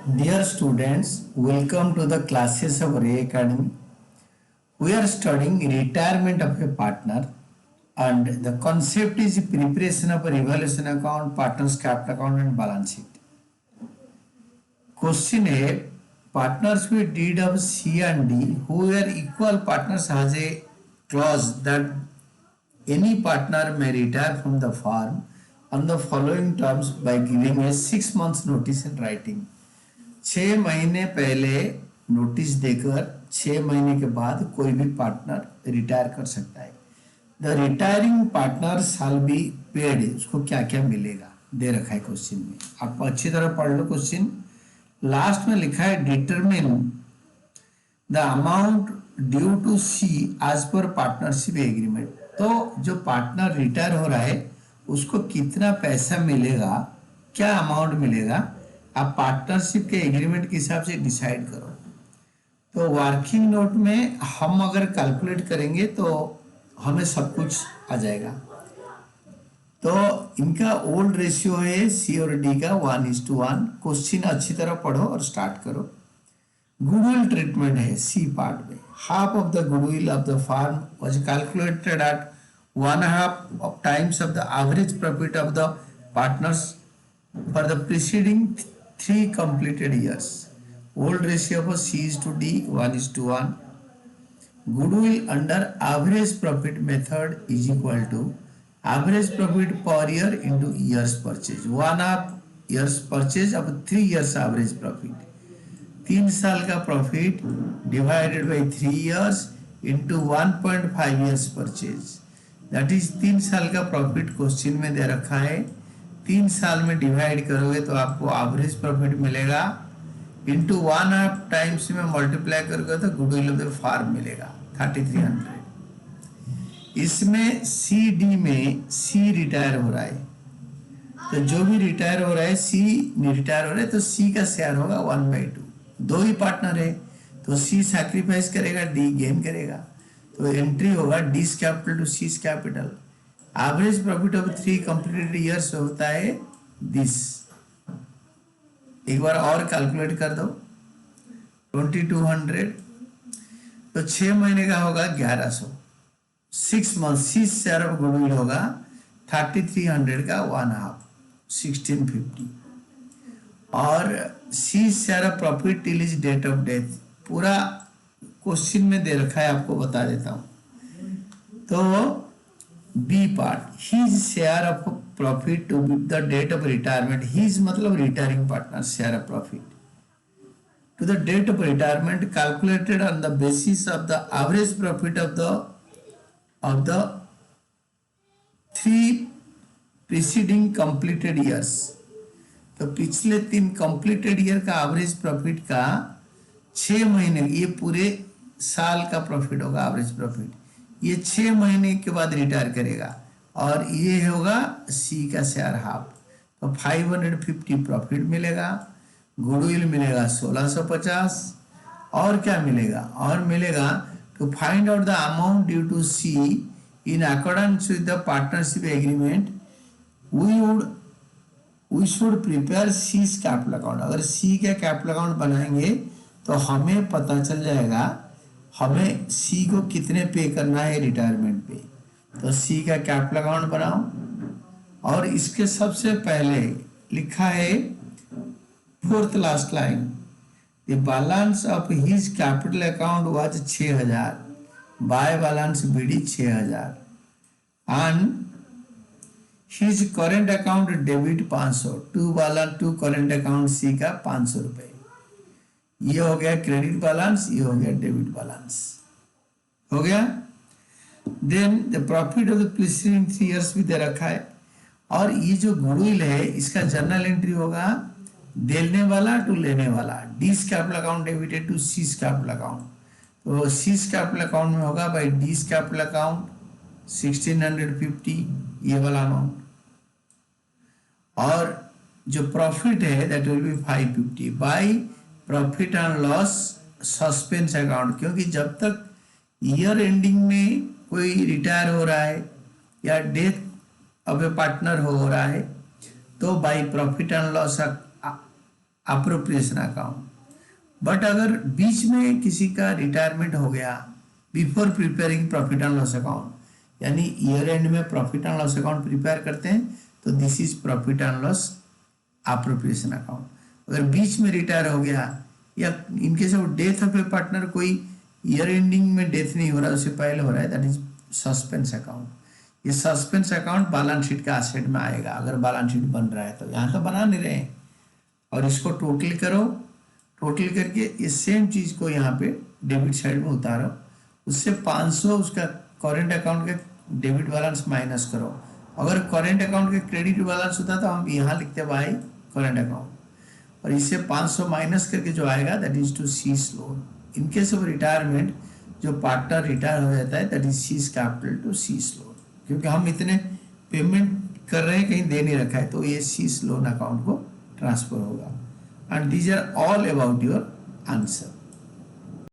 Dear students, welcome to the classes of Ray Academy. We are studying retirement of a partner and the concept is preparation of a revaluation account, partner's capital account and balance sheet. Question A, partners with deed of C and D who were equal partners has a clause that any partner may retire from the firm on the following terms by giving a 6 months notice in writing. 6 महीने पहले notice देकर 6 महीने के बाद कोई भी partner retire कर सकता है. The retiring partner shall be paid. उसको क्या क्या मिलेगा दे रखा है क्वेश्चन में. आप अच्छी तरह पढ़ लो क्वेश्चन. लास्ट में लिखा है determine the amount due to C as पर पार्टनरशिप एग्रीमेंट. तो जो पार्टनर रिटायर हो रहा है उसको कितना पैसा मिलेगा, क्या अमाउंट मिलेगा, आप पार्टनरशिप के एग्रीमेंट के हिसाब से डिसाइड करो. तो वर्किंग नोट में हम अगर कैलकुलेट करेंगे तो हमें सब कुछ आ जाएगा. तो इनका ओल्ड रेशियो है सी और डी का 1:1. क्वेश्चन अच्छी तरह पढ़ो और स्टार्ट करो. गुडविल ट्रीटमेंट है सी पार्ट में. Half of the goodwill of the firm was calculated at 1/2 of times of the average profit of the partners for the preceding 3 completed years. Old ratio of C is to D 1:1. Goodwill under average profit method is equal to average profit per year into years purchase. 1/2 years purchase of 3 years average profit. 3 साल का profit divided by 3 years into 1.5 years purchase. That is 3 साल का profit question में दे रखा है. 3 साल में डिवाइड करोगे तो आपको एवरेज प्रॉफिट मिलेगा. इंटू 1/2 टाइम्स में मल्टीप्लाई करोगे तो गुडविल ऑफ द फर्म मिलेगा 3300. इसमें सी डी में सी रिटायर हो रहा है, तो जो भी रिटायर हो रहा है सी रिटायर हो रहा है तो सी का शेयर होगा 1/2. 2 ही पार्टनर है तो सी सैक्रिफाइस करेगा, डी गेन करेगा. तो एंट्री होगा D's capital to C's capital. Average profit of 3 completed years होता है दिस. एक बार और कैलकुलेट कर दो 2200. तो 6 महीने का होगा 1100. 6 month C share of goodwill होगा 3300 का 1/2 1650. और C share of profit till is date of death पूरा क्वेश्चन में दे रखा है, आपको बता देता हूं. तो B part his share of profit to the date of retirement. His मतलब retiring partner share of profit to the date of retirement calculated on the basis of the average profit of the 3 preceding completed years. तो पिछले 3 completed year का average profit का 6 महीने, ये पूरे साल का प्रॉफिट होगा एवरेज प्रॉफिट. ये 6 महीने के बाद रिटायर करेगा और ये होगा सी का शेयर हाफ. तो 550 प्रॉफिट मिलेगा. गुडविल मिलेगा 1650. और क्या मिलेगा, और मिलेगा to find out the amount due to C in accordance with the partnership agreement we should prepare C's capital account. अगर सी का कैपिटल अकाउंट बनाएंगे तो हमें पता चल जाएगा हमें सी को कितने पे करना है रिटायरमेंट पे. तो सी का कैपिटल अकाउंट बनाओ और इसके सबसे पहले लिखा है 4th last line the balance of his capital account was 6000 by balance BD 6000 and his current account debit 500. To current account C का 500 रुपए. ये हो गया क्रेडिट बैलेंस, ये हो गया डेबिट बैलेंस. हो गया. Then the profit of the preceding 3 years भी दे रखा है. और ये जो गुडविल है इसका जर्नल एंट्री होगा देने वाला टू लेने वाला. D's capital account debited to C's capital account. तो सीज कैपिटल अकाउंट में होगा बाई डीज कैपिटल अकाउंट 1650 ये वाला अमाउंट. और जो प्रॉफिट है that will be 550 by profit and loss suspense account. क्योंकि जब तक ईयर एंडिंग में कोई रिटायर हो रहा है या डेथ ऑफ ए पार्टनर हो रहा है तो by profit and loss appropriation account. But अगर बीच में किसी का रिटायरमेंट हो गया before preparing profit and loss account, यानी ईयर एंड में profit and loss account prepare करते हैं, तो this is profit and loss appropriation account. अगर बीच में रिटायर हो गया या इन case of death of A partner, कोई ईयर एंडिंग में डेथ नहीं हो रहा, उससे पहले हो रहा है, दैट इज सस्पेंस अकाउंट। ये सस्पेंस अकाउंट बैलेंस शीट का एसेट में आएगा अगर बैलेंस शीट बन रहा है तो। यहाँ तो बना नहीं रहे हैं। और इसको टोटल करो, टोटल करके इस सेम चीज को यहाँ पे डेबिट साइड में उतारो, उससे 500 उसका करेंट अकाउंट का डेबिट बैलेंस माइनस करो। अगर करेंट अकाउंट का क्रेडिट बैलेंस होता तो हम यहाँ लिखते भाई करेंट अकाउंट, और इससे 500 माइनस करके जो आएगा that is to C's loan. In case of retirement जो पार्टनर रिटायर हो जाता है that is C's capital to C's loan, क्योंकि हम इतने पेमेंट कर रहे हैं कहीं दे नहीं रखा है, तो ये सीज लोन अकाउंट को ट्रांसफर होगा। And these are all about your answer.